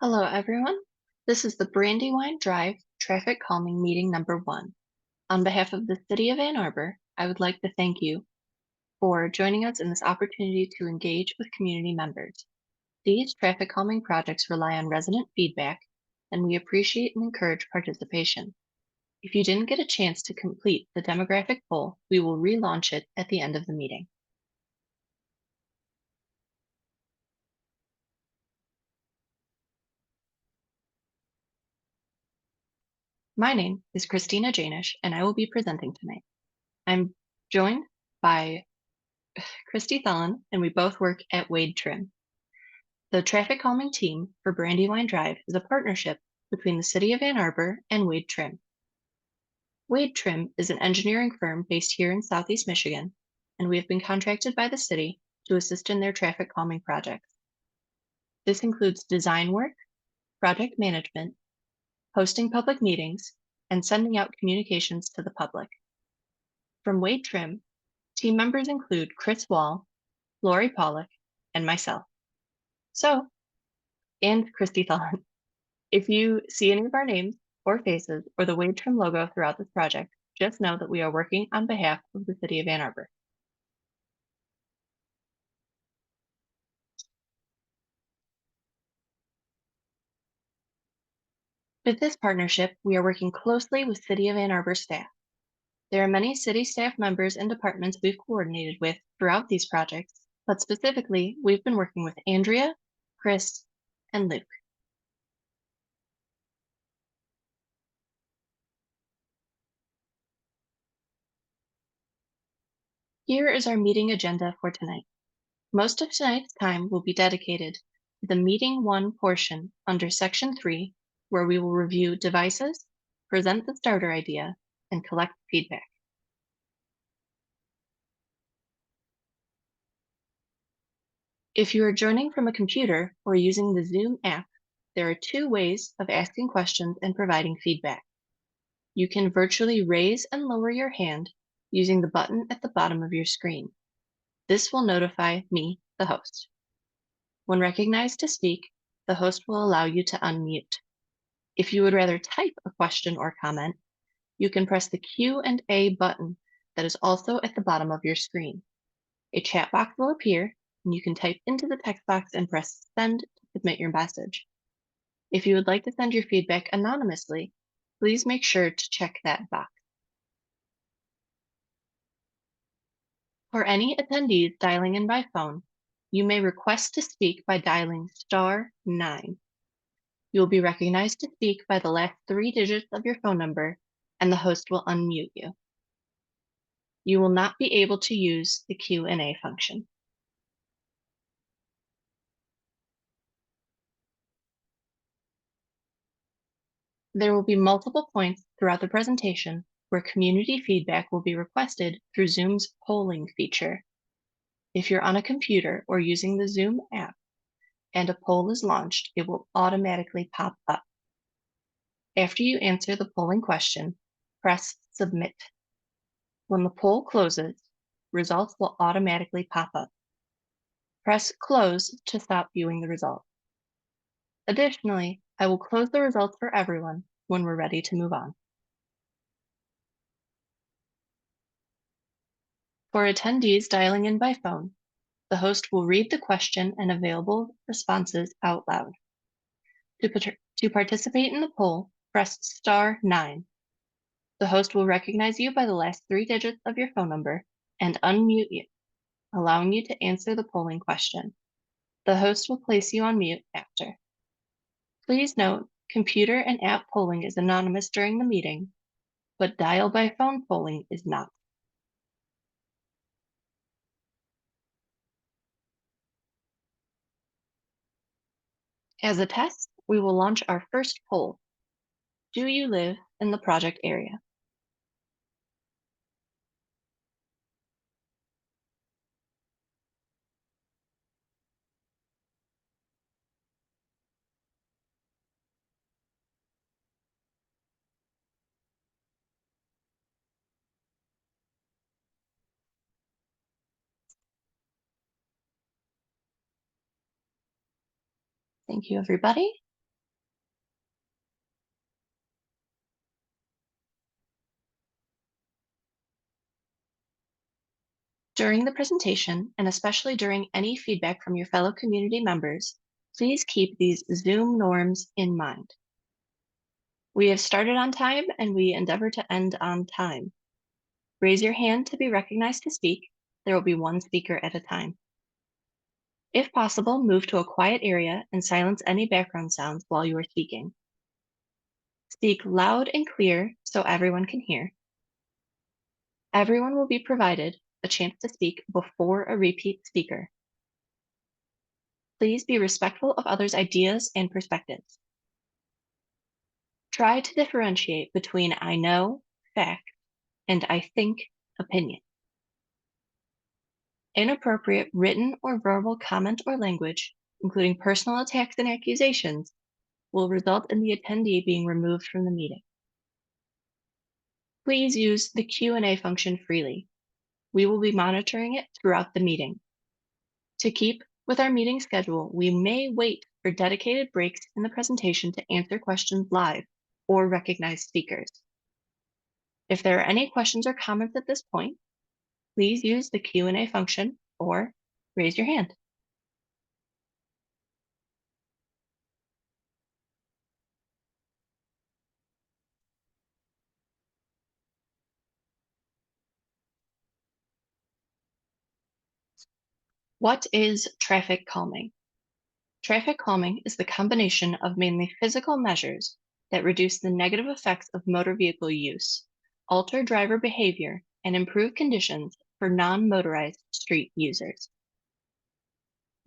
Hello, everyone. This is the Brandywine Drive Traffic Calming Meeting number 1. On behalf of the City of Ann Arbor, I would like to thank you for joining us in this opportunity to engage with community members. These traffic calming projects rely on resident feedback, and we appreciate and encourage participation. If you didn't get a chance to complete the demographic poll, we will relaunch it at the end of the meeting. My name is Christina Janish, and I will be presenting tonight. I'm joined by Christy Thelen, and we both work at Wade Trim. The traffic calming team for Brandywine Drive is a partnership between the City of Ann Arbor and Wade Trim. Wade Trim is an engineering firm based here in Southeast Michigan, and we have been contracted by the city to assist in their traffic calming projects. This includes design work, project management, hosting public meetings, and sending out communications to the public. From Wade Trim, team members include Chris Wall, Lori Pollock, and myself. And Christy Thelen. If you see any of our names or faces or the Wade Trim logo throughout this project, just know that we are working on behalf of the City of Ann Arbor. With this partnership, we are working closely with City of Ann Arbor staff. There are many city staff members and departments we've coordinated with throughout these projects, but specifically, we've been working with Andrea, Chris, and Luke. Here is our meeting agenda for tonight. Most of tonight's time will be dedicated to the Meeting 1 portion under Section 3, where we will review devices, present the starter idea, and collect feedback. If you are joining from a computer or using the Zoom app, there are 2 ways of asking questions and providing feedback. You can virtually raise and lower your hand using the button at the bottom of your screen. This will notify me, the host. When recognized to speak, the host will allow you to unmute. If you would rather type a question or comment, you can press the Q&A button that is also at the bottom of your screen. A chat box will appear, and you can type into the text box and press send to submit your message. If you would like to send your feedback anonymously, please make sure to check that box. For any attendees dialing in by phone, you may request to speak by dialing *9. You will be recognized to speak by the last 3 digits of your phone number, and the host will unmute you. You will not be able to use the Q&A function. There will be multiple points throughout the presentation where community feedback will be requested through Zoom's polling feature. If you're on a computer or using the Zoom app and a poll is launched, it will automatically pop up. After you answer the polling question, press Submit. When the poll closes, results will automatically pop up. Press Close to stop viewing the results. Additionally, I will close the results for everyone when we're ready to move on. For attendees dialing in by phone, the host will read the question and available responses out loud. To participate in the poll, press *9. The host will recognize you by the last 3 digits of your phone number and unmute you, allowing you to answer the polling question. The host will place you on mute after. Please note, computer and app polling is anonymous during the meeting, but dial by phone polling is not. As a test, we will launch our first poll. Do you live in the project area? Thank you, everybody. During the presentation, and especially during any feedback from your fellow community members, please keep these Zoom norms in mind. We have started on time and we endeavor to end on time. Raise your hand to be recognized to speak. There will be one speaker at a time. If possible, move to a quiet area and silence any background sounds while you are speaking. Speak loud and clear so everyone can hear. Everyone will be provided a chance to speak before a repeat speaker. Please be respectful of others' ideas and perspectives. Try to differentiate between I know, fact, and I think, opinion. Inappropriate written or verbal comment or language, including personal attacks and accusations, will result in the attendee being removed from the meeting. Please use the Q&A function freely. We will be monitoring it throughout the meeting. To keep with our meeting schedule, we may wait for dedicated breaks in the presentation to answer questions live or recognize speakers. If there are any questions or comments at this point, please use the Q&A function or raise your hand. What is traffic calming? Traffic calming is the combination of mainly physical measures that reduce the negative effects of motor vehicle use, alter driver behavior, and improve conditions for non-motorized street users.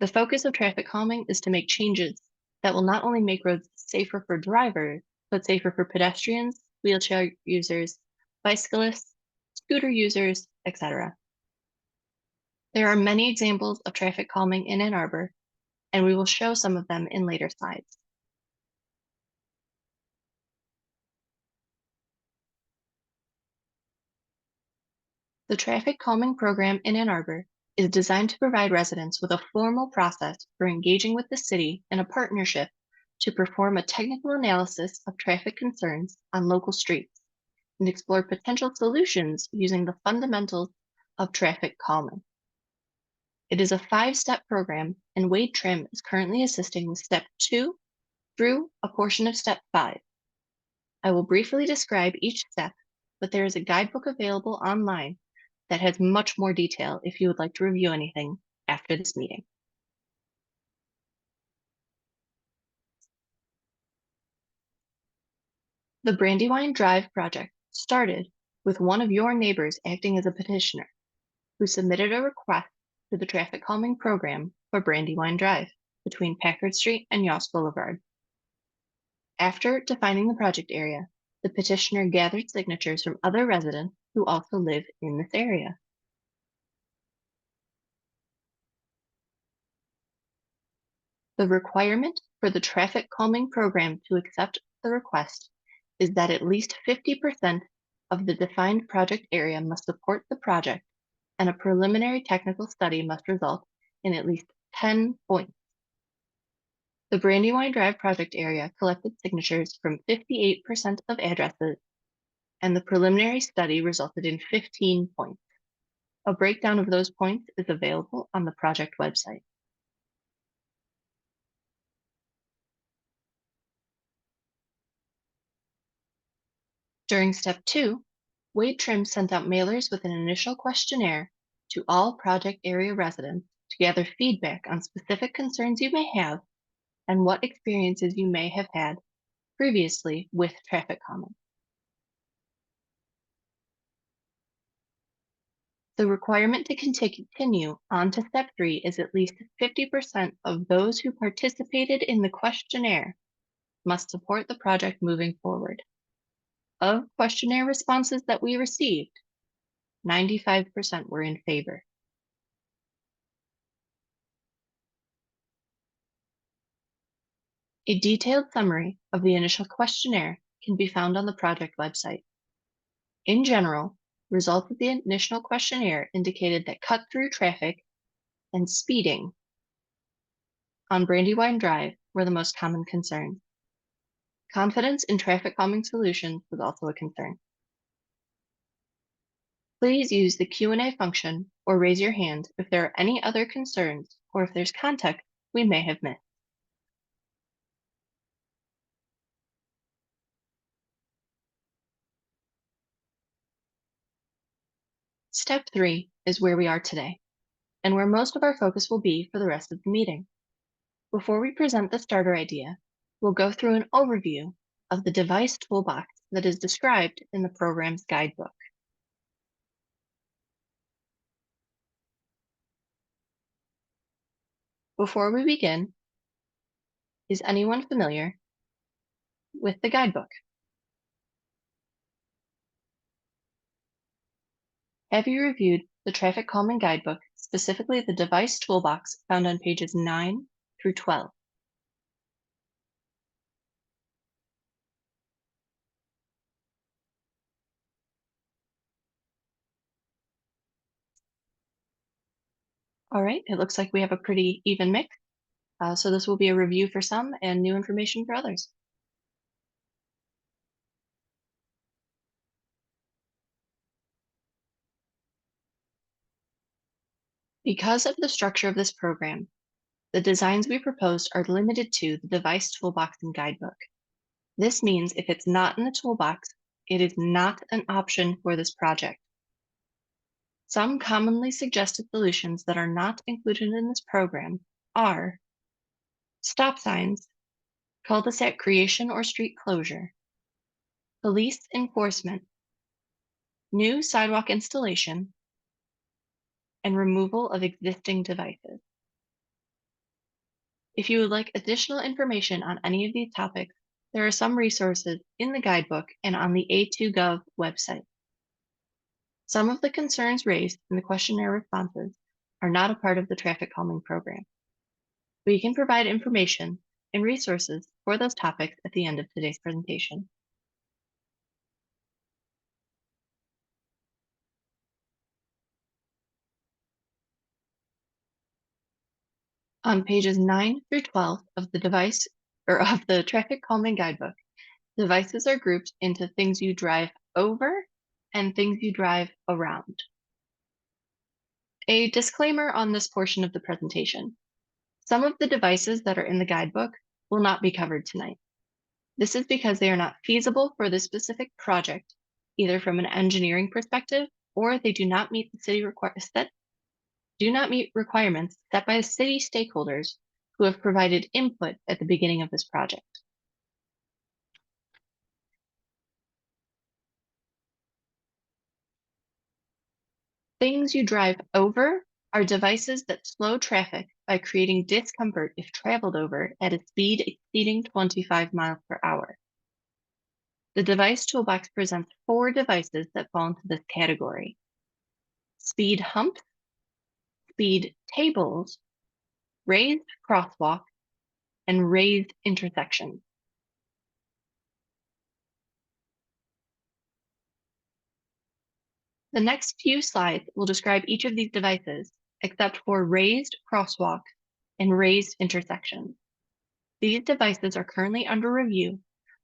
The focus of traffic calming is to make changes that will not only make roads safer for drivers, but safer for pedestrians, wheelchair users, bicyclists, scooter users, etc. There are many examples of traffic calming in Ann Arbor, and we will show some of them in later slides. The traffic calming program in Ann Arbor is designed to provide residents with a formal process for engaging with the city in a partnership to perform a technical analysis of traffic concerns on local streets and explore potential solutions using the fundamentals of traffic calming. It is a 5-step program, and Wade Trim is currently assisting with step 2 through a portion of step 5. I will briefly describe each step, but there is a guidebook available online that has much more detail if you would like to review anything after this meeting. The Brandywine Drive project started with one of your neighbors acting as a petitioner who submitted a request to the traffic calming program for Brandywine Drive between Packard Street and Yoss Boulevard. After defining the project area, the petitioner gathered signatures from other residents who also live in this area. The requirement for the traffic calming program to accept the request is that at least 50% of the defined project area must support the project, and a preliminary technical study must result in at least 10 points. The Brandywine Drive project area collected signatures from 58% of addresses, and the preliminary study resulted in 15 points. A breakdown of those points is available on the project website. During step 2, Wade Trim sent out mailers with an initial questionnaire to all project area residents to gather feedback on specific concerns you may have and what experiences you may have had previously with traffic calming. The requirement to continue on to step 3 is at least 50% of those who participated in the questionnaire must support the project moving forward. Of questionnaire responses that we received, 95% were in favor. A detailed summary of the initial questionnaire can be found on the project website. In general, results of the initial questionnaire indicated that cut-through traffic and speeding on Brandywine Drive were the most common concerns. Confidence in traffic calming solutions was also a concern. Please use the Q&A function or raise your hand if there are any other concerns or if there's context we may have missed. Step 3 is where we are today, and where most of our focus will be for the rest of the meeting. Before we present the starter idea, we'll go through an overview of the device toolbox that is described in the program's guidebook. Before we begin, is anyone familiar with the guidebook? Have you reviewed the traffic calming guidebook, specifically the device toolbox found on pages 9 through 12? All right, it looks like we have a pretty even mix. So this will be a review for some and new information for others. Because of the structure of this program, the designs we proposed are limited to the device toolbox and guidebook. This means if it's not in the toolbox, it is not an option for this project. Some commonly suggested solutions that are not included in this program are stop signs, cul-de-sac creation or street closure, police enforcement, new sidewalk installation, and removal of existing devices. If you would like additional information on any of these topics, there are some resources in the guidebook and on the A2Gov website. Some of the concerns raised in the questionnaire responses are not a part of the traffic calming program. We can provide information and resources for those topics at the end of today's presentation. On pages 9 through 12 of the traffic calming guidebook, devices are grouped into things you drive over and things you drive around. A disclaimer on this portion of the presentation. Some of the devices that are in the guidebook will not be covered tonight. This is because they are not feasible for this specific project, either from an engineering perspective or they do not meet requirements set by the city stakeholders who have provided input at the beginning of this project. Things you drive over are devices that slow traffic by creating discomfort if traveled over at a speed exceeding 25 miles per hour. The device toolbox presents 4 devices that fall into this category: speed humps, speed tables, raised crosswalk, and raised intersections. The next few slides will describe each of these devices, except for raised crosswalks and raised intersections. These devices are currently under review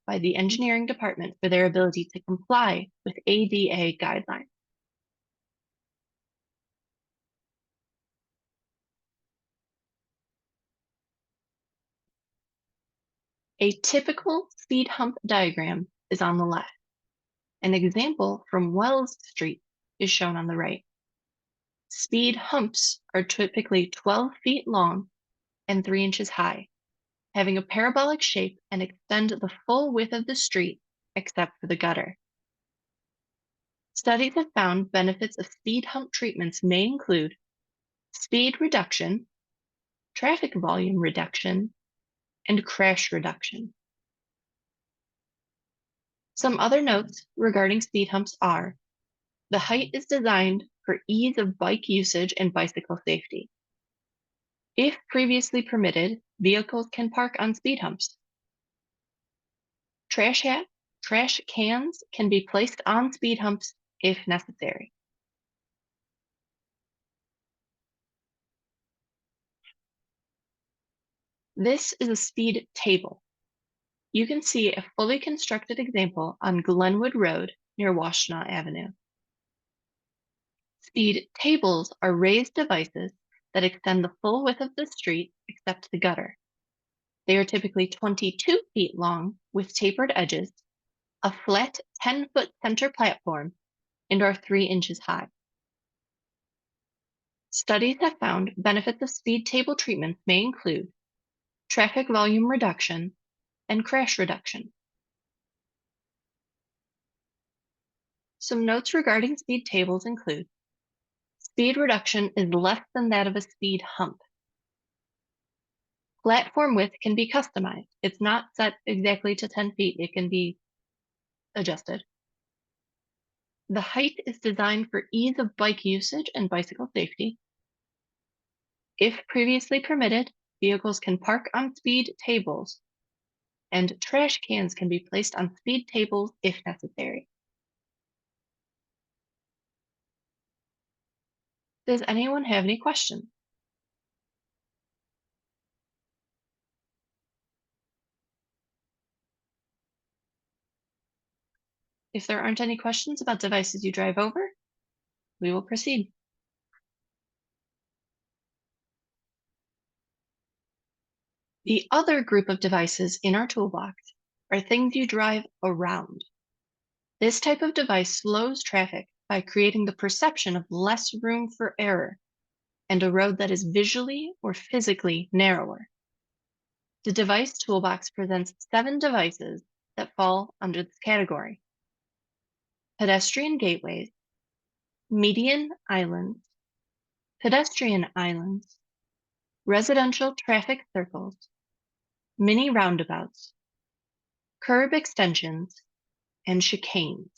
by the engineering department for their ability to comply with ADA guidelines. A typical speed hump diagram is on the left. An example from Wells Street is shown on the right. Speed humps are typically 12 feet long and 3 inches high, having a parabolic shape and extend the full width of the street except for the gutter. Studies have found benefits of speed hump treatments may include speed reduction, traffic volume reduction, and crash reduction. Some other notes regarding speed humps are the height is designed for ease of bike usage and bicycle safety. If previously permitted, vehicles can park on speed humps. Trash cans can be placed on speed humps if necessary. This is a speed table. You can see a fully constructed example on Glenwood Road near Washtenaw Avenue. Speed tables are raised devices that extend the full width of the street except the gutter. They are typically 22 feet long with tapered edges, a flat 10-foot center platform, and are 3 inches high. Studies have found benefits of speed table treatments may include traffic volume reduction and crash reduction. Some notes regarding speed tables include speed reduction is less than that of a speed hump. Platform width can be customized. It's not set exactly to 10 feet. It can be adjusted. The height is designed for ease of bike usage and bicycle safety. If previously permitted, vehicles can park on speed tables, and trash cans can be placed on speed tables if necessary. Does anyone have any questions? If there aren't any questions about devices you drive over, we will proceed. The other group of devices in our toolbox are things you drive around. This type of device slows traffic by creating the perception of less room for error and a road that is visually or physically narrower. The device toolbox presents 7 devices that fall under this category: pedestrian gateways, median islands, pedestrian islands, residential traffic circles, mini roundabouts, curb extensions, and chicanes.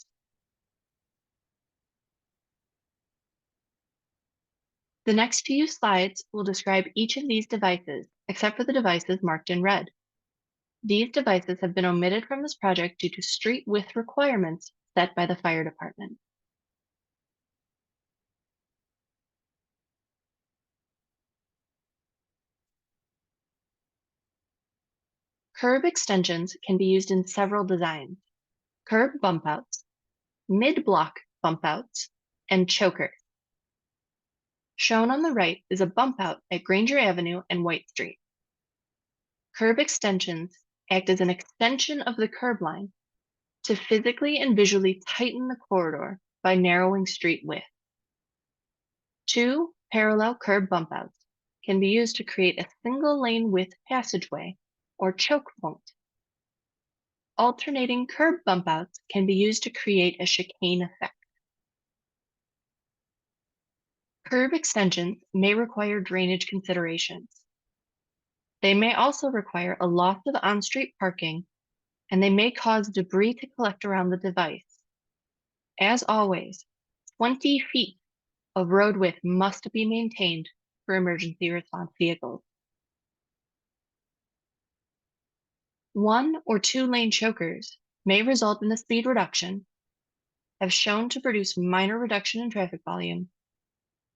The next few slides will describe each of these devices, except for the devices marked in red. These devices have been omitted from this project due to street width requirements set by the fire department. Curb extensions can be used in several designs: curb bump outs, mid-block bump outs, and chokers. Shown on the right is a bump out at Granger Avenue and White Street. Curb extensions act as an extension of the curb line to physically and visually tighten the corridor by narrowing street width. 2 parallel curb bump outs can be used to create a single lane width passageway or choke point. Alternating curb bump outs can be used to create a chicane effect. Curb extensions may require drainage considerations. They may also require a loss of on-street parking, and they may cause debris to collect around the device. As always, 20 feet of road width must be maintained for emergency response vehicles. 1 or 2 lane chokers may result in a speed reduction, have shown to produce minor reduction in traffic volume,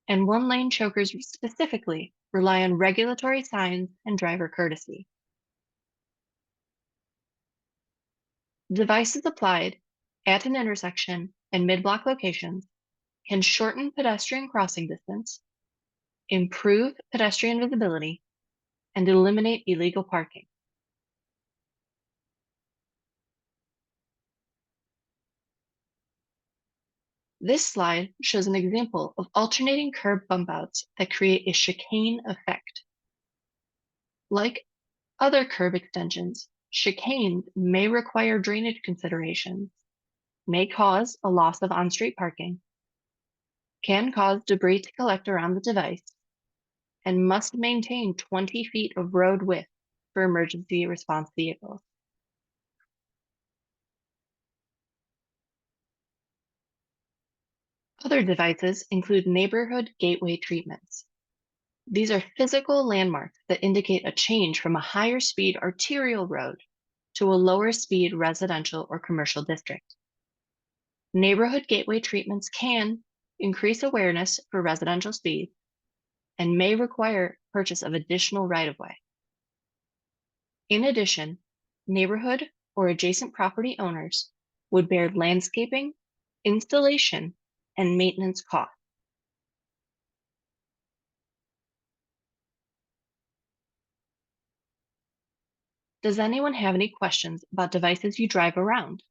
and 1 lane chokers specifically rely on regulatory signs and driver courtesy. Devices applied at an intersection and mid-block locations can shorten pedestrian crossing distance, improve pedestrian visibility, and eliminate illegal parking. This slide shows an example of alternating curb bump outs that create a chicane effect. Like other curb extensions, chicanes may require drainage considerations, may cause a loss of on-street parking, can cause debris to collect around the device, and must maintain 20 feet of road width for emergency response vehicles. Other devices include neighborhood gateway treatments. These are physical landmarks that indicate a change from a higher speed arterial road to a lower speed residential or commercial district. Neighborhood gateway treatments can increase awareness for residential speed and may require purchase of additional right-of-way. In addition, neighborhood or adjacent property owners would bear landscaping, installation, and maintenance costs. Does anyone have any questions about devices you drive around?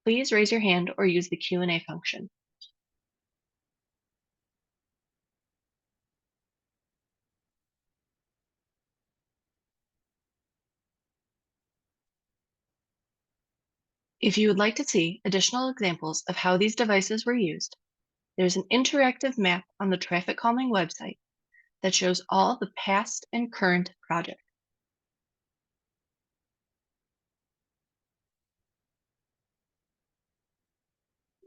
Please raise your hand or use the Q&A function. If you would like to see additional examples of how these devices were used, there's an interactive map on the traffic calming website that shows all the past and current projects.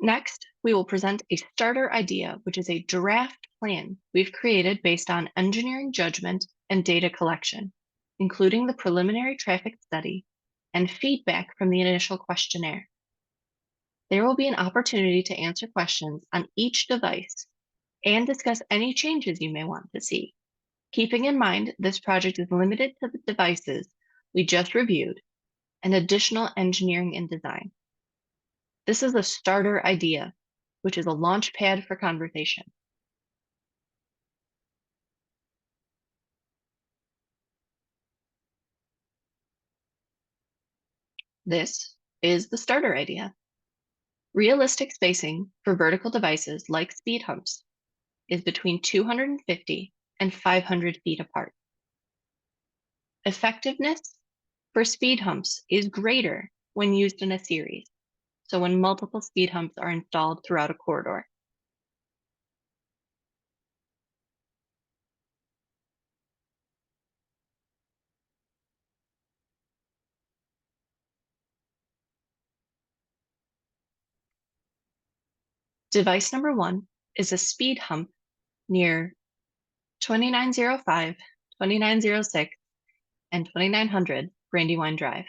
Next, we will present a starter idea, which is a draft plan we've created based on engineering judgment and data collection, including the preliminary traffic study and feedback from the initial questionnaire. There will be an opportunity to answer questions on each device and discuss any changes you may want to see. Keeping in mind this project is limited to the devices we just reviewed and additional engineering and design. This is a starter idea, which is a launch pad for conversation. This is the starter idea. Realistic spacing for vertical devices like speed humps is between 250 and 500 feet apart. Effectiveness for speed humps is greater when used in a series, so when multiple speed humps are installed throughout a corridor. Device number 1 is a speed hump near 2905, 2906, and 2900 Brandywine Drive.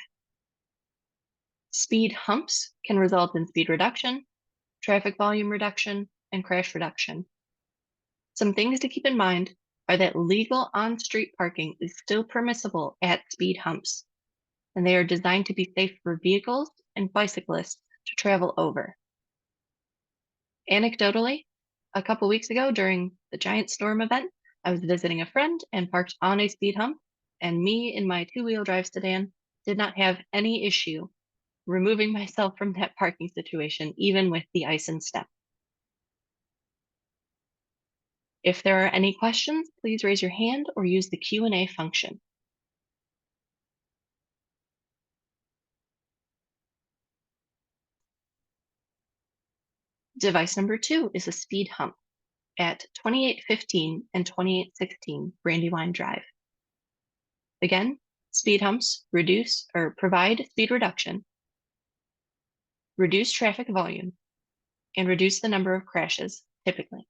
Speed humps can result in speed reduction, traffic volume reduction, and crash reduction. Some things to keep in mind are that legal on-street parking is still permissible at speed humps, and they are designed to be safe for vehicles and bicyclists to travel over. Anecdotally, a couple weeks ago during the giant storm event, I was visiting a friend and parked on a speed hump, and me in my two-wheel drive sedan did not have any issue removing myself from that parking situation, even with the ice and step. If there are any questions, please raise your hand or use the Q&A function. Device number 2 is a speed hump at 2815 and 2816 Brandywine Drive. Again, speed humps reduce or provide speed reduction, reduce traffic volume, and reduce the number of crashes typically.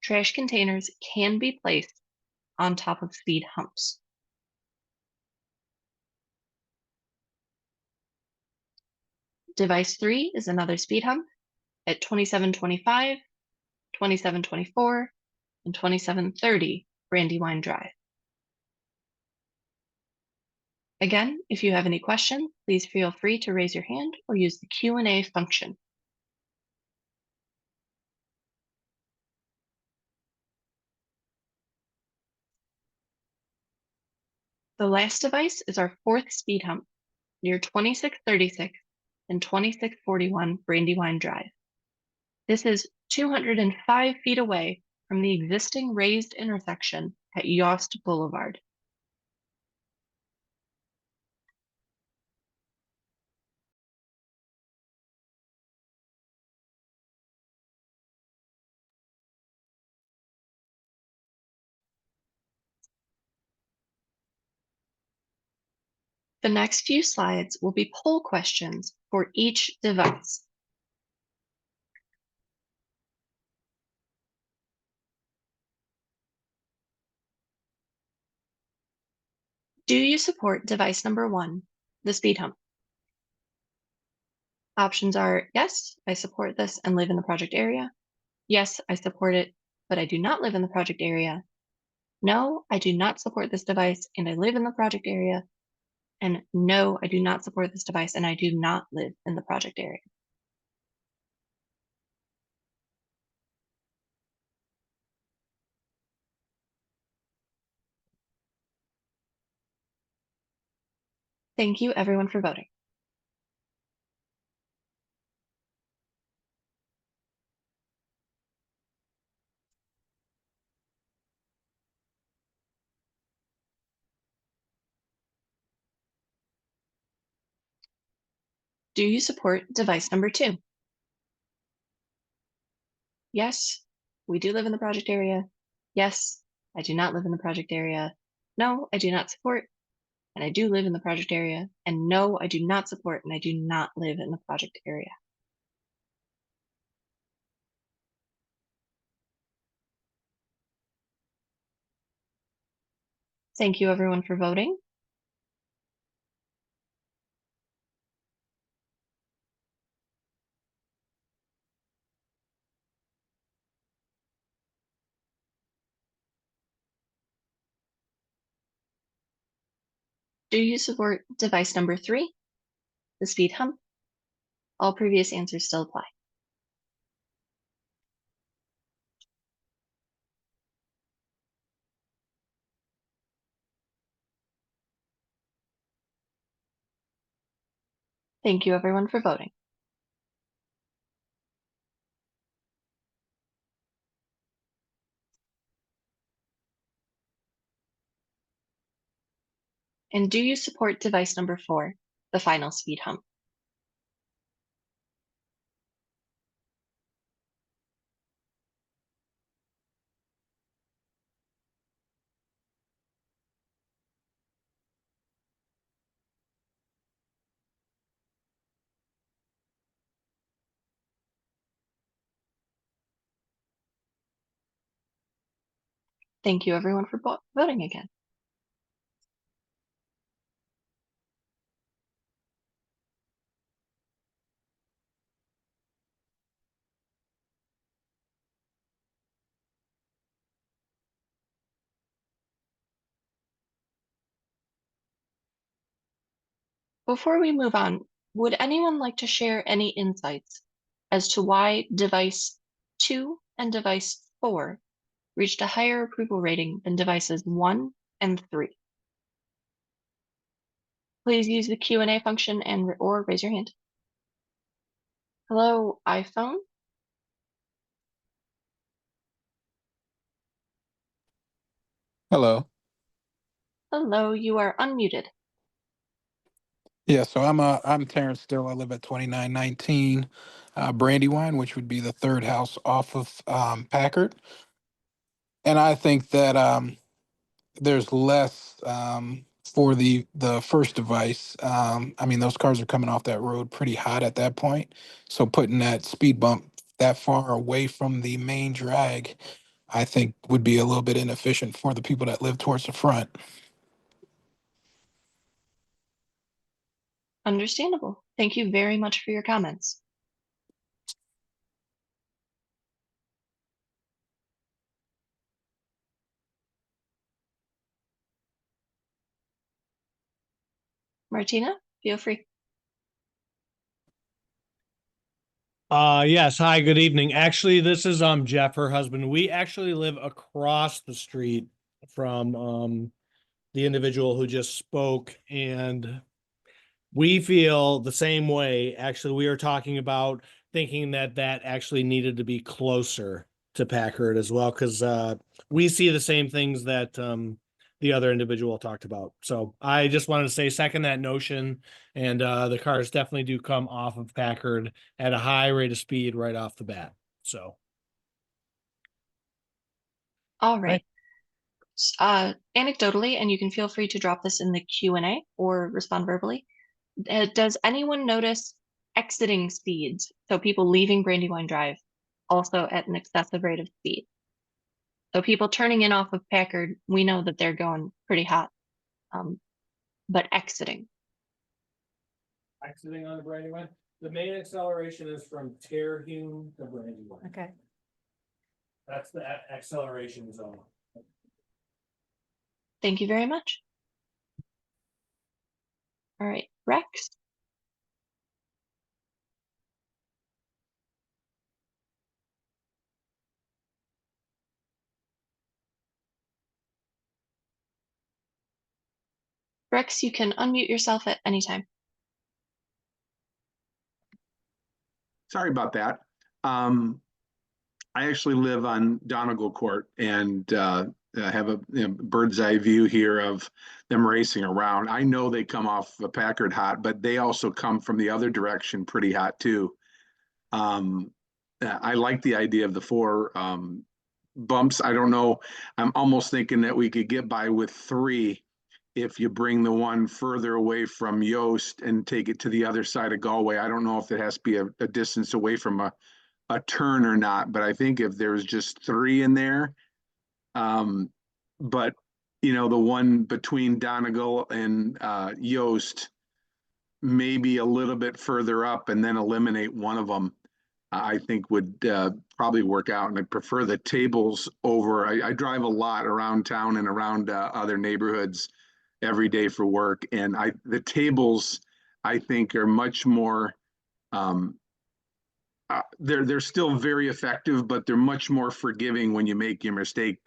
Trash containers can be placed on top of speed humps. Device 3 is another speed hump at 2725, 2724, and 2730 Brandywine Drive. Again, if you have any questions, please feel free to raise your hand or use the Q&A function. The last device is our 4th speed hump near 2636 and 2641 Brandywine Drive. This is 205 feet away from the existing raised intersection at Yost Boulevard. The next few slides will be poll questions for each device. Do you support device number 1, the speed hump? Options are yes, I support this and live in the project area. Yes, I support it, but I do not live in the project area. No, I do not support this device and I live in the project area. And no, I do not support this device and I do not live in the project area. Thank you everyone for voting. Do you support device number 2? Yes, we do live in the project area. Yes, I do not live in the project area. No, I do not support, and I do live in the project area. And no, I do not support, and I do not live in the project area. Thank you everyone for voting. Do you support device number 3, the speed hump? All previous answers still apply. Thank you everyone for voting. And do you support device number 4, the final speed hump? Thank you everyone for voting again. Before we move on, would anyone like to share any insights as to why device 2 and device 4 reached a higher approval rating than devices 1 and 3? Please use the Q&A function or raise your hand. Hello, iPhone. Hello. Hello, you are unmuted. Yeah, so I'm Terrence Still. I live at 2919 Brandywine, which would be the third house off of Packard. And I think that there's less for the first device. I mean, those cars are coming off that road pretty hot at that point. So putting that speed bump that far away from the main drag, I think would be a little bit inefficient for the people that live towards the front. Understandable. Thank you very much for your comments. Martina, feel free. Yes. Hi, good evening. Actually, this is Jeff, her husband. We actually live across the street from the individual who just spoke, and we feel the same way. Actually, we are talking about thinking that that actually needed to be closer to Packard as well, because we see the same things that the other individual talked about. So I just wanted to say second that notion, and the cars definitely do come off of Packard at a high rate of speed right off the bat. So All right. Anecdotally, and you can feel free to drop this in the Q&A or respond verbally. Does anyone notice exiting speeds? So people leaving Brandywine Drive also at an excessive rate of speed. So people turning in off of Packard, we know that they're going pretty hot, but exiting. exiting on the Brandywine, the main acceleration is from Terhune to Brandywine. Okay. That's the acceleration zone. Thank you very much. All right, Rex. Rex, you can unmute yourself at any time. Sorry about that. I actually live on Donegal Court and have a bird's eye view here of them racing around. I know they come off a Packard hot, but they also come from the other direction pretty hot too. I like the idea of the four bumps. I don't know. I'm almost thinking that we could get by with three if you bring the one further away from Yost and take it to the other side of Galway. I don't know if it has to be a distance away from a turn or not, but I think if there's just three in there, but you know, the one between Donegal and Yost, maybe a little bit further up and then eliminate one of them, I think would probably work out. And I prefer the tables over. I drive a lot around town and around other neighborhoods every day for work. And the tables, I think, are much more, they're still very effective, but they're much more forgiving when you make your mistake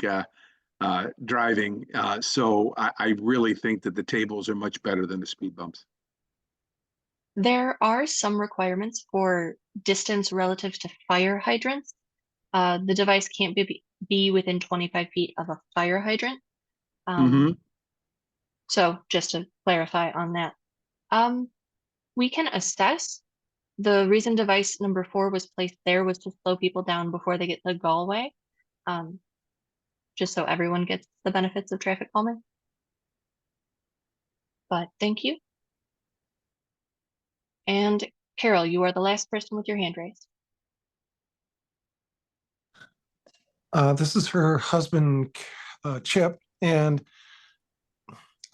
driving. So I really think that the tables are much better than the speed bumps. There are some requirements for distance relative to fire hydrants. The device can't be within 25 feet of a fire hydrant. So just to clarify on that, we can assess. The reason device number 4 was placed there was to slow people down before they get to Galway, just so everyone gets the benefits of traffic calming. But thank you. And Carol, you are the last person with your hand raised. This is her husband, Chip, and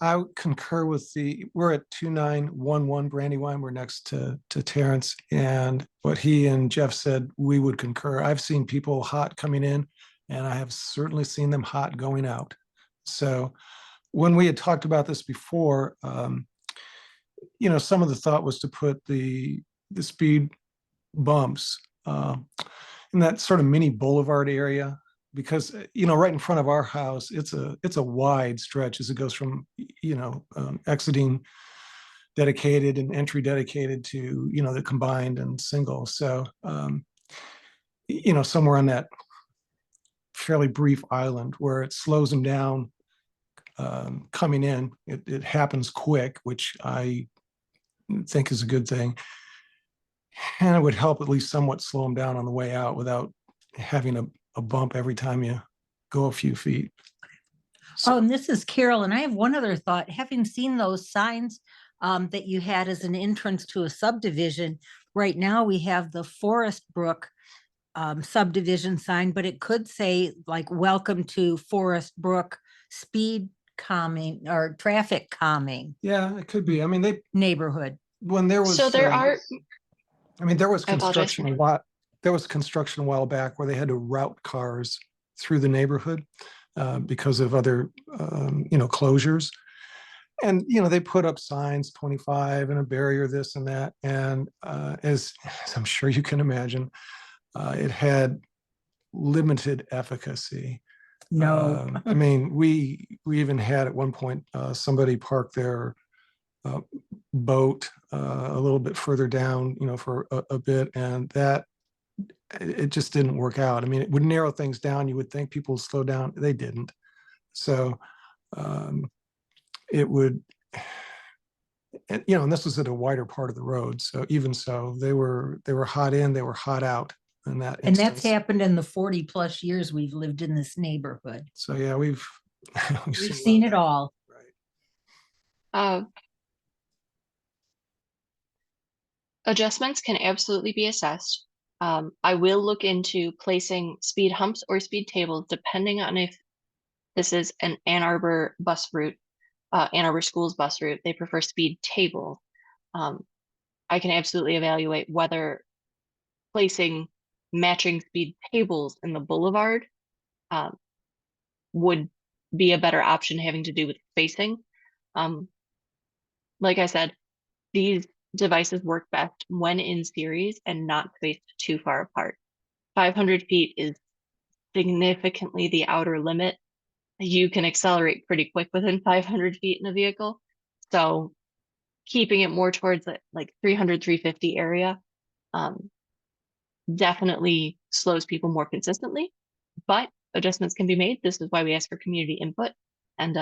I concur with we're at 2911 Brandywine. We're next to Terrence, and what he and Jeff said, we would concur. I've seen people hot coming in, and I have certainly seen them hot going out. So when we had talked about this before, you know, some of the thought was to put the speed bumps in that sort of mini boulevard area, because you know, right in front of our house, it's a wide stretch as it goes from, you know, exiting dedicated and entry dedicated to, you know, the combined and single. So you know, somewhere on that fairly brief island where it slows them down coming in, it happens quick, which I think is a good thing, and it would help at least somewhat slow them down on the way out without having a bump every time you go a few feet. Oh, and this is Carol, and I have one other thought. Having seen those signs that you had as an entrance to a subdivision, right now we have the Forest Brook subdivision sign, but it could say like "Welcome to Forest Brook Speed Calming" or "Traffic Calming." Yeah, it could be. I mean, neighborhood. when there was, So there are. I mean, there was I apologize. construction a lot. There was construction a while back where they had to route cars through the neighborhood because of other, you know, closures. And, you know, they put up signs, 25 and a barrier, this and that. And as I'm sure you can imagine, it had limited efficacy. No. I mean, we even had at one point somebody park their boat a little bit further down, you know, for a bit, and that it just didn't work out. I mean, it would narrow things down. You would think people would slow down. They didn't. So it would, and, you know, and this was at a wider part of the road. So even so, they were hot in, they were hot out in that And that's instance. happened in the 40+ years we've lived in this neighborhood. So yeah, we've We've seen it all. Right. Adjustments can absolutely be assessed. I will look into placing speed humps or speed tables depending on if this is an Ann Arbor bus route, Ann Arbor Schools bus route. They prefer speed tables. I can absolutely evaluate whether placing matching speed tables in the boulevard would be a better option, having to do with spacing. Like I said, these devices work best when in series and not spaced too far apart. 500 feet is significantly the outer limit. You can accelerate pretty quick within 500 feet in a vehicle. So keeping it more towards like 300, 350 area definitely slows people more consistently, but adjustments can be made. This is why we ask for community input, and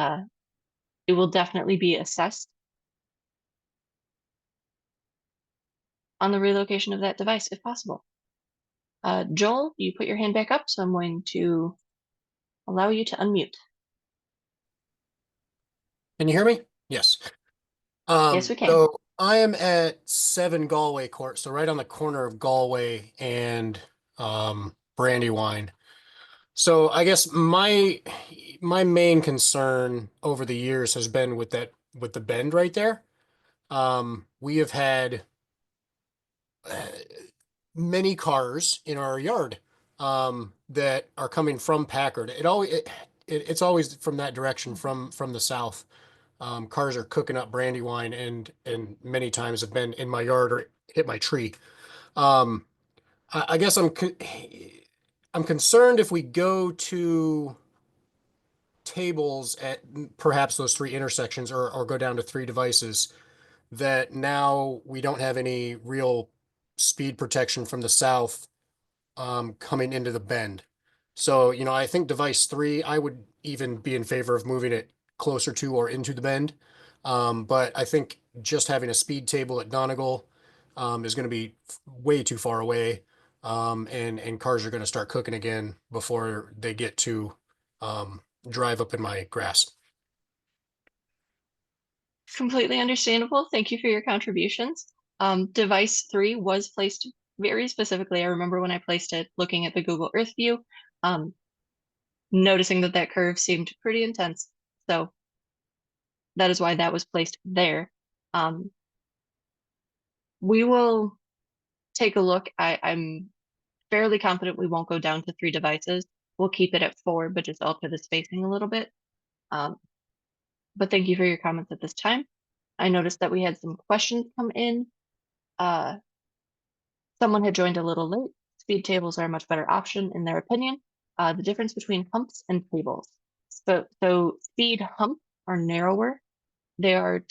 it will definitely be assessed on the relocation of that device if possible. Joel, you put your hand back up, so I'm going to allow you to unmute. Can you hear me? Yes. Yes, we can. So I am at 7 Galway Court, so right on the corner of Galway and Brandywine. So I guess my main concern over the years has been with the bend right there. We have had many cars in our yard that are coming from Packard. It's always from that direction, from the south. Cars are cooking up Brandywine and many times have been in my yard or hit my tree. Um, I guess I'm concerned if we go to tables at perhaps those three intersections or go down to three devices, that now we don't have any real speed protection from the south coming into the bend. So, I think device three, I would even be in favor of moving it closer to or into the bend. But I think just having a speed table at Donegal is going to be way too far away. And cars are going to start cooking again before they get to drive up in my grass. Completely understandable. Thank you for your contributions. Device 3 was placed very specifically. I remember when I placed it, looking at the Google Earth view, noticing that curve seemed pretty intense. So that is why that was placed there. We will take a look. I'm fairly confident we won't go down to 3 devices. We'll keep it at 4, but just alter the spacing a little bit. But thank you for your comments at this time. I noticed that we had some questions come in. Someone had joined a little late. Speed tables are a much better option in their opinion. The difference between humps and tables. So speed humps are narrower. They are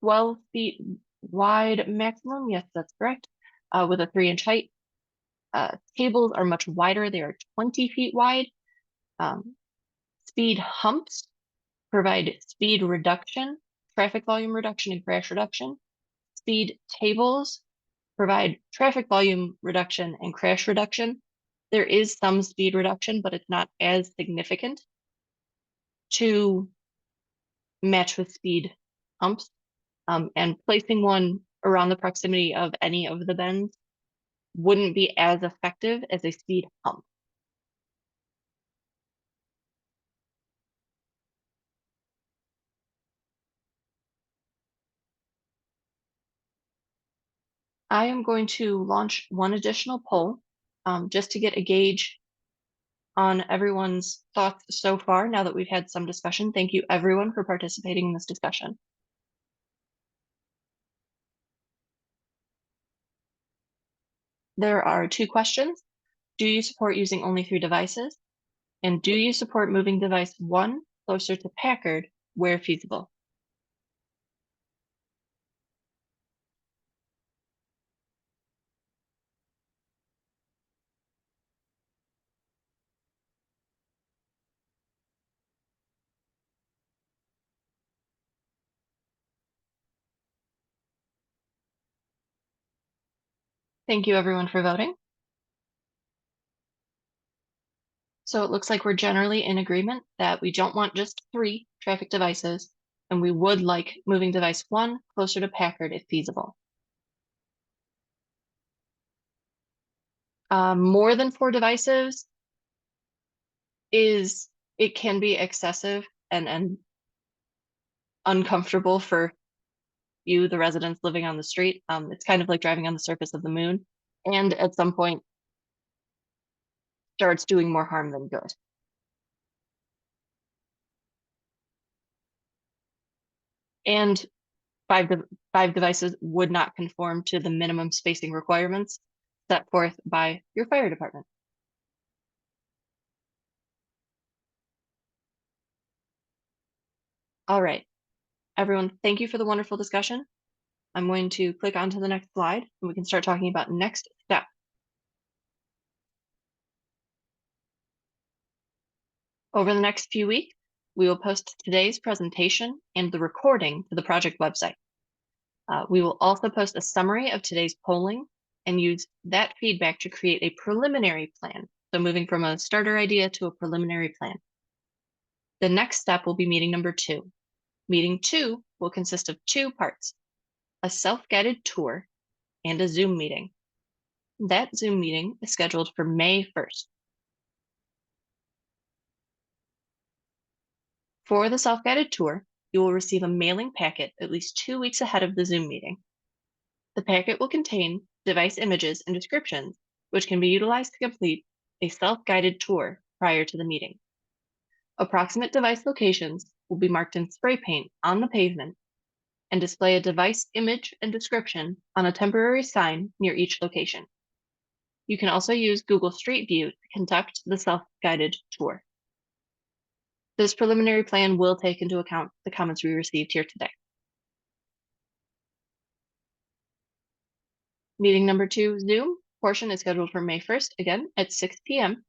12 feet wide maximum. Yes, that's correct. With a 3-inch height. Tables are much wider. They are 20 feet wide. Speed humps provide speed reduction, traffic volume reduction, and crash reduction. Speed tables provide traffic volume reduction and crash reduction. There is some speed reduction, but it's not as significant to match with speed humps. And placing one around the proximity of any of the bends wouldn't be as effective as a speed hump. I am going to launch one additional poll just to get a gauge on everyone's thoughts so far now that we've had some discussion. Thank you everyone for participating in this discussion. There are 2 questions. Do you support using only 3 devices? And do you support moving device 1 closer to Packard where feasible? Thank you everyone for voting. So it looks like we're generally in agreement that we don't want just 3 traffic devices, and we would like moving device 1 closer to Packard if feasible. More than 4 devices it can be excessive and uncomfortable for you, the residents living on the street. It's kind of like driving on the surface of the moon, and at some point starts doing more harm than good. And 5 devices would not conform to the minimum spacing requirements set forth by your fire department. All right. Everyone, thank you for the wonderful discussion. I'm going to click on to the next slide and we can start talking about next step. Over the next few weeks, we will post today's presentation and the recording to the project website. We will also post a summary of today's polling and use that feedback to create a preliminary plan. So moving from a starter idea to a preliminary plan. The next step will be meeting number 2. Meeting 2 will consist of 2 parts, a self-guided tour and a Zoom meeting. That Zoom meeting is scheduled for May 1st. For the self-guided tour, you will receive a mailing packet at least 2 weeks ahead of the Zoom meeting. The packet will contain device images and descriptions, which can be utilized to complete a self-guided tour prior to the meeting. Approximate device locations will be marked in spray paint on the pavement and display a device image and description on a temporary sign near each location. You can also use Google Street View to conduct the self-guided tour. This preliminary plan will take into account the comments we received here today. Meeting number 2 Zoom portion is scheduled for May 1st, again at 6 p.m.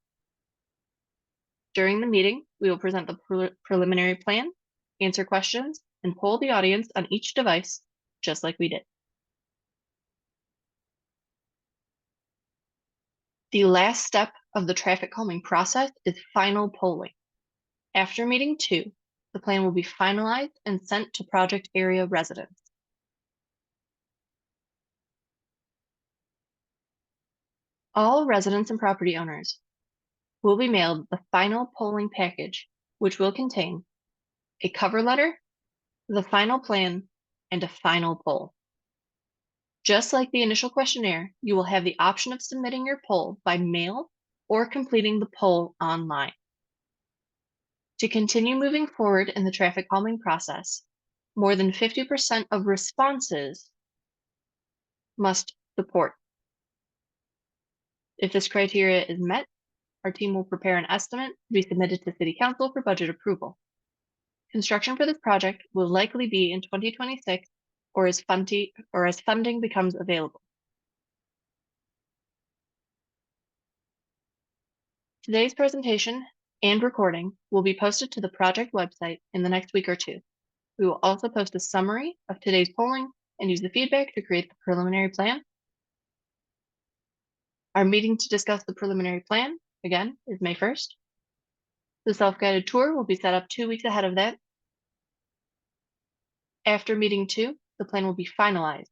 During the meeting, we will present the preliminary plan, answer questions, and poll the audience on each device, just like we did. The last step of the traffic calming process is final polling. After meeting 2, the plan will be finalized and sent to project area residents. All residents and property owners will be mailed the final polling package, which will contain a cover letter, the final plan, and a final poll. Just like the initial questionnaire, you will have the option of submitting your poll by mail or completing the poll online. To continue moving forward in the traffic calming process, more than 50% of responses must support. If this criteria is met, our team will prepare an estimate to be submitted to City Council for budget approval. Construction for this project will likely be in 2026 or as funding becomes available. Today's presentation and recording will be posted to the project website in the next week or 2. We will also post a summary of today's polling and use the feedback to create the preliminary plan. Our meeting to discuss the preliminary plan, again, is May 1st. The self-guided tour will be set up 2 weeks ahead of that. After meeting 2, the plan will be finalized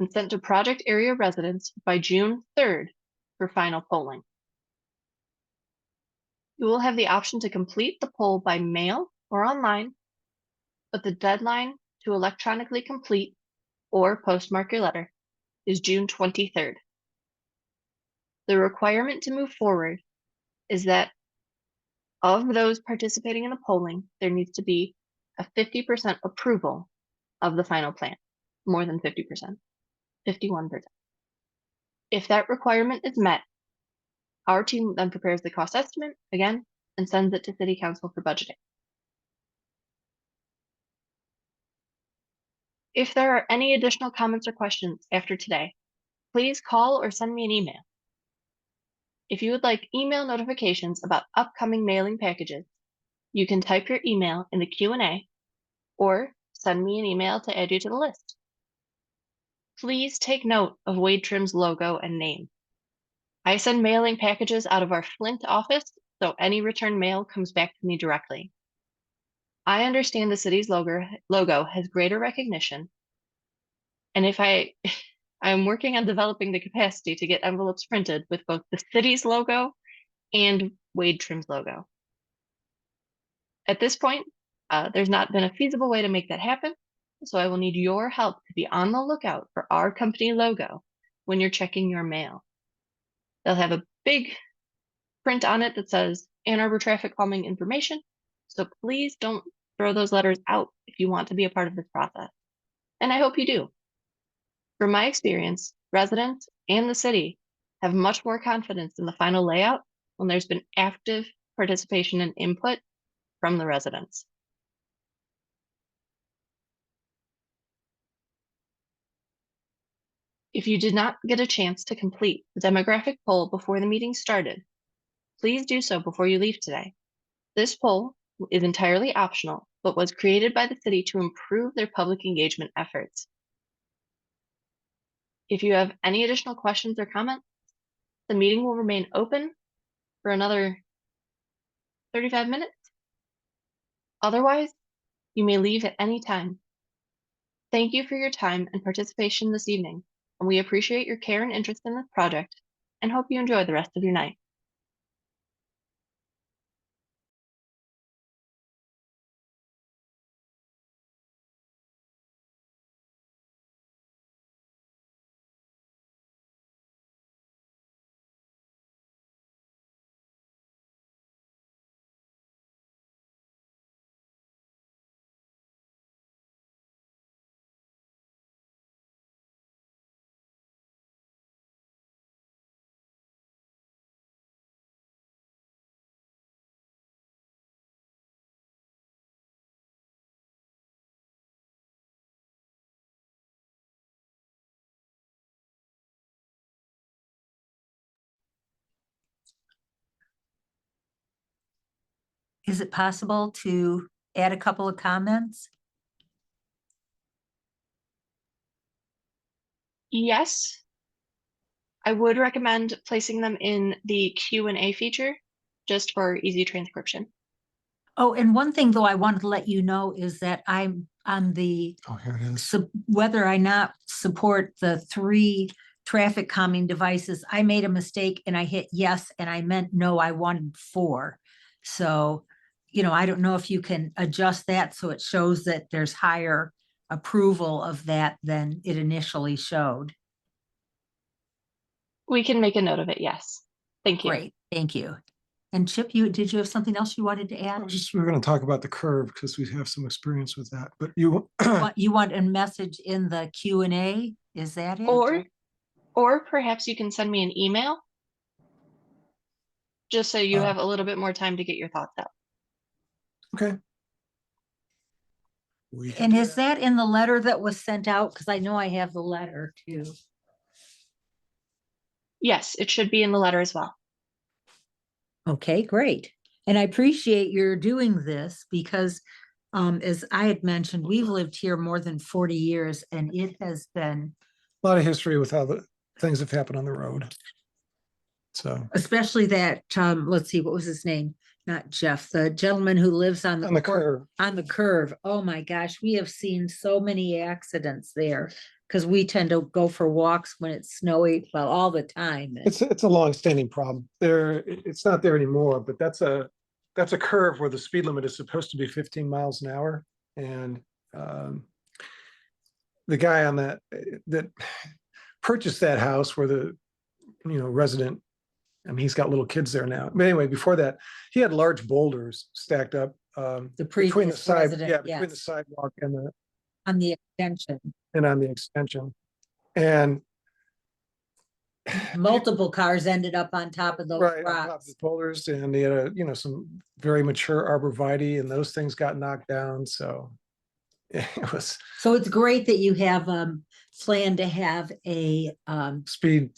and sent to project area residents by June 3rd for final polling. You will have the option to complete the poll by mail or online, but the deadline to electronically complete or postmark your letter is June 23rd. The requirement to move forward is that of those participating in the polling, there needs to be a 50% approval of the final plan, more than 50%, 51%. If that requirement is met, our team then prepares the cost estimate again and sends it to City Council for budgeting. If there are any additional comments or questions after today, please call or send me an email. If you would like email notifications about upcoming mailing packages, you can type your email in the Q&A or send me an email to add you to the list. Please take note of Wade Trim's logo and name. I send mailing packages out of our Flint office, so any return mail comes back to me directly. I understand the city's logo has greater recognition, and if I am working on developing the capacity to get envelopes printed with both the city's logo and Wade Trim's logo. At this point, there's not been a feasible way to make that happen, so I will need your help to be on the lookout for our company logo when you're checking your mail. They'll have a big print on it that says Ann Arbor traffic calming information, so please don't throw those letters out if you want to be a part of this process. And I hope you do. From my experience, residents and the city have much more confidence in the final layout when there's been active participation and input from the residents. If you did not get a chance to complete the demographic poll before the meeting started, please do so before you leave today. This poll is entirely optional, but was created by the city to improve their public engagement efforts. If you have any additional questions or comments, the meeting will remain open for another 35 minutes. Otherwise, you may leave at any time. Thank you for your time and participation this evening, and we appreciate your care and interest in this project and hope you enjoy the rest of your night. Is it possible to add a couple of comments? Yes, I would recommend placing them in the Q&A feature just for easy transcription. Oh, and one thing though I wanted to let you know is that I'm on the Oh, here it is. whether I not support the 3 traffic calming devices, I made a mistake and I hit yes and I meant no, I wanted 4. So, you know, I don't know if you can adjust that so it shows that there's higher approval of that than it initially showed. We can make a note of it, yes. Thank you. Great, thank you. And Chip, did you have something else you wanted to add? We were going to talk about the curve because we have some experience with that, but you. You want a message in the Q&A? Is that it? Or perhaps you can send me an email just so you have a little bit more time to get your thoughts out. Okay. And is that in the letter that was sent out? Because I know I have the letter too. Yes, it should be in the letter as well. Okay, great. And I appreciate your doing this because as I had mentioned, we've lived here more than 40 years and it has been A lot of history with how the things have happened on the road. So especially that, let's see, what was his name? Not Jeff, the gentleman who lives on the curve. On the curve. Oh my gosh, we have seen so many accidents there because we tend to go for walks when it's snowy, well, all the time. It's a long-standing problem. It's not there anymore, but that's a curve where the speed limit is supposed to be 15 miles an hour. And the guy on that purchased that house where the resident, I mean, he's got little kids there now. But anyway, before that, he had large boulders stacked up between the between the sidewalk and on the extension. On the extension. And multiple cars ended up on top of those on top of rocks. the boulders, and he had some very mature arborvitae, and those things got knocked down. So it was. So it's great that you have planned to have a speed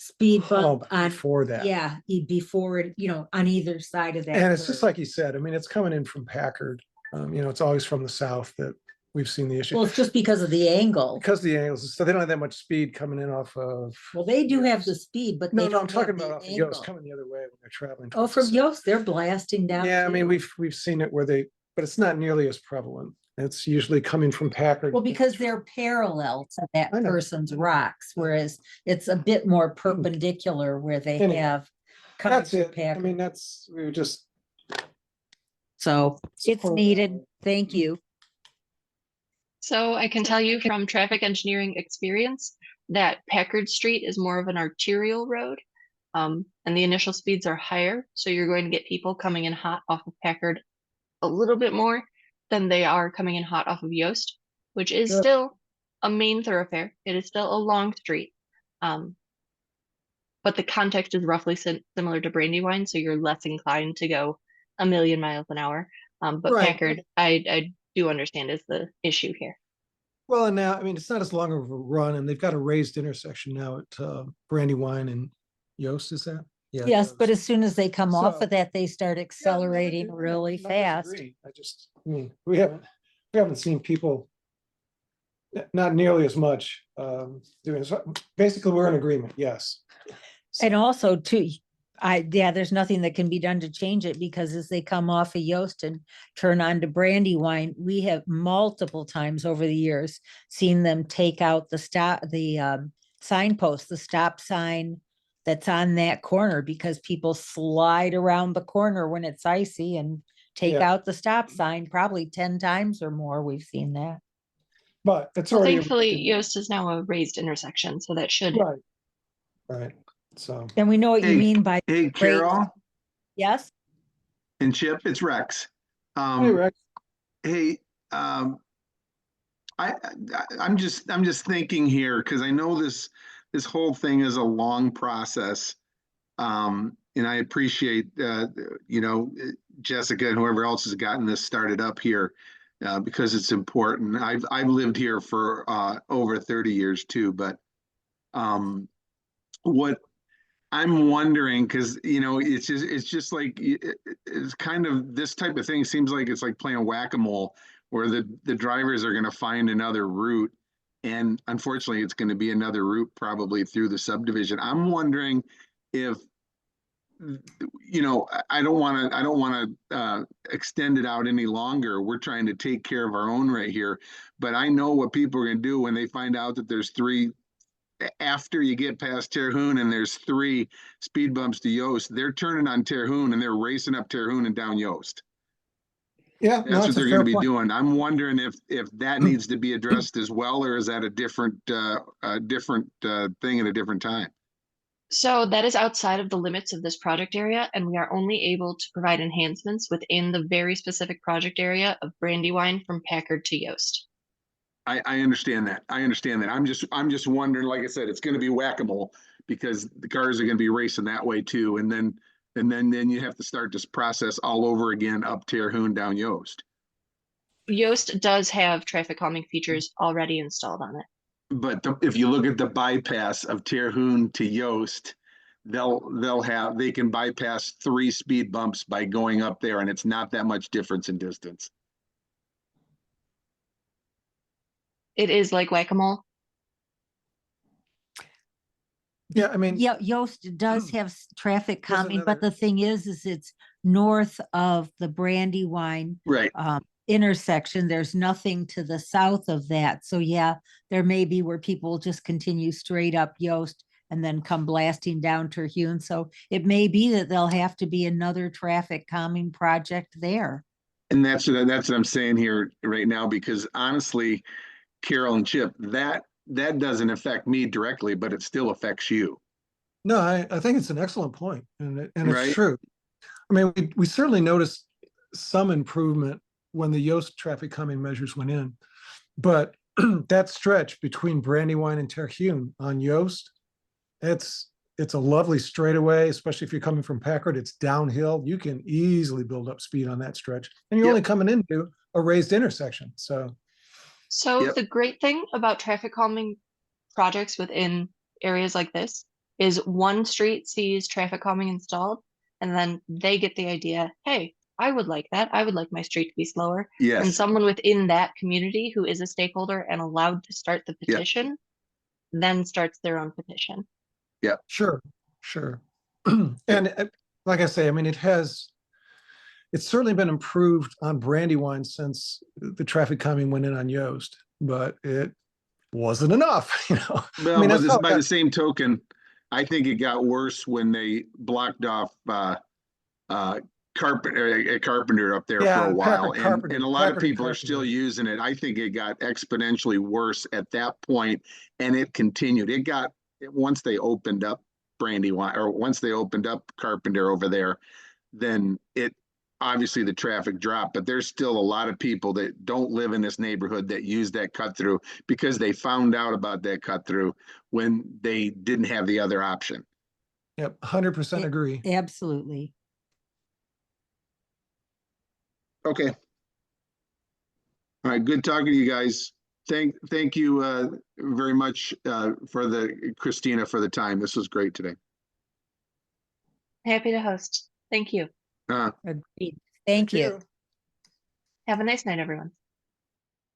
bump on before that. Yeah, before it, on either side of that. And it's just like you said. I mean, it's coming in from Packard. It's always from the south that we've seen the issue. Well, it's just because of the angle. Because the angles, so they don't have that much speed coming in off of. Well, they do have the speed, but they don't. I'm talking have about the off of Yost coming the other way when they're traveling. Oh, from Yost, they're blasting down. Yeah, too. I mean, we've seen it but it's not nearly as prevalent. It's usually coming from Packard. Well, because they're parallel to that person's rocks, whereas it's a bit more perpendicular where they have. That's it. Packard. I mean, we were just. So it's needed. Thank you. So I can tell you from traffic engineering experience that Packard Street is more of an arterial road, and the initial speeds are higher. So you're going to get people coming in hot off of Packard a little bit more than they are coming in hot off of Yost, which is still a main thoroughfare. It is still a long street. But the context is roughly similar to Brandywine, so you're less inclined to go a million miles an hour. But Packard, I do understand is the issue here. Well, and now, I mean, it's not as long of a run, and they've got a raised intersection now at Brandywine and Yost, is that? Yeah. Yes, but Yost. as soon as they come off So- of that, they start Yeah, accelerating no, really I fast. disagree. I mean, we haven't seen people, not nearly as much doing, so basically, we're in agreement, yes. And So- also too, there's nothing that can be done to change it because as they come off of Yost and turn on to Brandywine, we have multiple times over the years seen them take out the signpost, the stop sign that's on that corner because people slide around the corner when it's icy and take Yeah. out the stop sign probably 10 times or more. We've seen that. But it's Well, already. thankfully, Yost is now a raised intersection, so that should. Right. Right, so. And we know what you Hey, mean by Hey, Carol yes. and Chip, it's Rex. Hey, Rex. Hey, I'm just thinking here because I know this whole thing is a long process. And I appreciate Jessica and whoever else has gotten this started up here because it's important. I've lived here for over 30 years too, but what I'm wondering, because it's just like it's kind of this type of thing seems like it's like playing whack-a-mole where the drivers are going to find another route, and unfortunately it's going to be another route probably through the subdivision. I'm wondering if I don't want to extend it out any longer. We're trying to take care of our own right here, but I know what people are going to do when they find out that there's three after you get past Terhune and there's 3 speed bumps to Yost. They're turning on Terhune and they're racing up Terhune and down Yost. Yeah, no, That's what it's a they're fair going to be point. doing. I'm wondering if that needs to be addressed as well, or is that a different thing at a different time? So that is outside of the limits of this project area, and we are only able to provide enhancements within the very specific project area of Brandywine from Packard to Yost. I understand that. I understand that. I'm just wondering, like I said, it's going to be whack-a-mole because the cars are going to be racing that way too. And then you have to start this process all over again up Terhune down Yost. Yost does have traffic calming features already installed on it. But if you look at the bypass of Terhune to Yost, they can bypass 3 speed bumps by going up there, and it's not that much difference in distance. It is like whack-a-mole. Yeah, I mean. Yeah, Yost does have traffic There's calming, but another- the thing is it's north of the Brandywine Right. intersection. There's nothing to the south of that. So yeah, there may be where people will just continue straight up Yost and then come blasting down Terhune. So it may be that there'll have to be another traffic calming project there. And that's what I'm saying here right now, because honestly, Carol and Chip, that doesn't affect me directly, but it still affects you. No, I think it's an excellent point, and Right. it's true. I mean, we certainly noticed some improvement when the Yost traffic calming measures went in, but that stretch between Brandywine and Terhune on Yost, it's a lovely straightaway, especially if you're coming from Packard. It's downhill. You can easily build up speed on that stretch, and you're only coming into a raised intersection. So The great thing about traffic calming projects within areas like this is one street sees traffic calming installed, and then they get the idea, hey, I would like that. I would like my street to be slower. Yes. And someone within that community who is a stakeholder and allowed to start the petition then starts their own petition. sure. And like I say, I mean, it's certainly been improved on Brandywine since the traffic calming went in on Yost, but it wasn't enough, Well, I mean, but that's how by the same token, I think it got worse when they blocked off Carpenter up there for a while, and a lot of people are still using it. I think it got exponentially worse at that point, and it continued. Once they opened up Brandywine, or once they opened up Carpenter over there, then it obviously the traffic dropped. But there's still a lot of people that don't live in this neighborhood that use that cut through because they found out about that cut through when they didn't have the other option. Yep, 100% agree. Absolutely. Okay. All right. Good talking to you guys. Thank you very much for Christina for the time. This was great today. Happy to host. Thank you. Uh, Agreed. Thank you. Have a nice night, everyone.